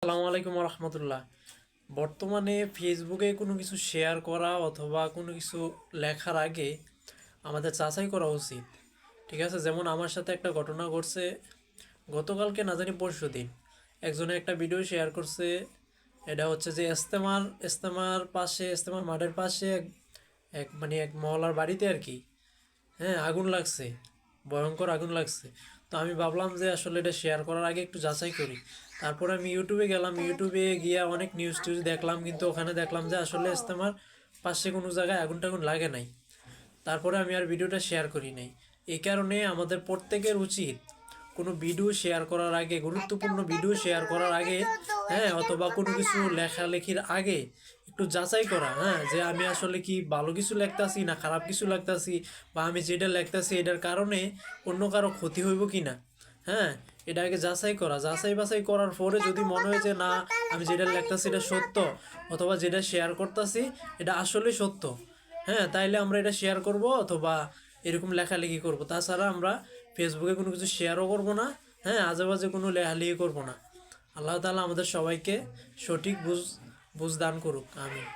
আসসালামু আলাইকুম রহমতুল্লাহ। বর্তমানে ফেসবুকে কোনো কিছু শেয়ার করা অথবা কোনো কিছু লেখার আগে আমাদের যাচাই করা উচিত। ঠিক আছে, যেমন আমার সাথে একটা ঘটনা ঘটছে গতকালকে, না জানি পরশু দিন। একজনে একটা ভিডিও শেয়ার করছে। এটা হচ্ছে যে ইস্তেমার মাঠের পাশে এক মহলার বাড়িতে আর কি। হ্যাঁ, আগুন লাগছে, ভয়ঙ্কর আগুন লাগছে। তো আমি ভাবলাম যে আসলে এটা শেয়ার করার আগে একটু যাচাই করি। তারপরে আমি ইউটিউবে গেলাম, ইউটিউবে গিয়ে অনেক নিউজ টিউজ দেখলাম, কিন্তু ওখানে দেখলাম যে আসলে ইস্তেমার পাশে কোনো জায়গায় আগুন টাগুন লাগে নাই। তারপরে আমি আর ভিডিওটা শেয়ার করি নাই। এই কারণে আমাদের প্রত্যেকের উচিত কোনো ভিডিও শেয়ার করার আগে, গুরুত্বপূর্ণ ভিডিও শেয়ার করার আগে, হ্যাঁ, অথবা কোনো কিছু লেখালেখির আগে একটু যাচাই করা, হ্যাঁ, যে আমি আসলে কি ভালো কিছু লিখতাছি না খারাপ কিছু লিখতাছি, বা আমি যেটা লিখতাছি এটার কারণে অন্য কারো ক্ষতি হইব কি না। হ্যাঁ, এটা আগে যাচাই করা, যাচাই বাছাই করার পরে যদি মনে হয় যে না, আমি যেটা লিখতাছি এটা সত্য, অথবা যেটা শেয়ার করতেছি এটা আসলে সত্য, হ্যাঁ, তাইলে আমরা এটা শেয়ার করব অথবা এরকম লেখালেখি করব। তাছাড়া আমরা ফেসবুকে কোনো কিছু শেয়ারও করব না, হ্যাঁ, আজেবাজে কোনো লেখালেখি করব না। আল্লাহ তাআলা আমাদের সবাইকে সঠিক বুঝ দান করুক, আমিন।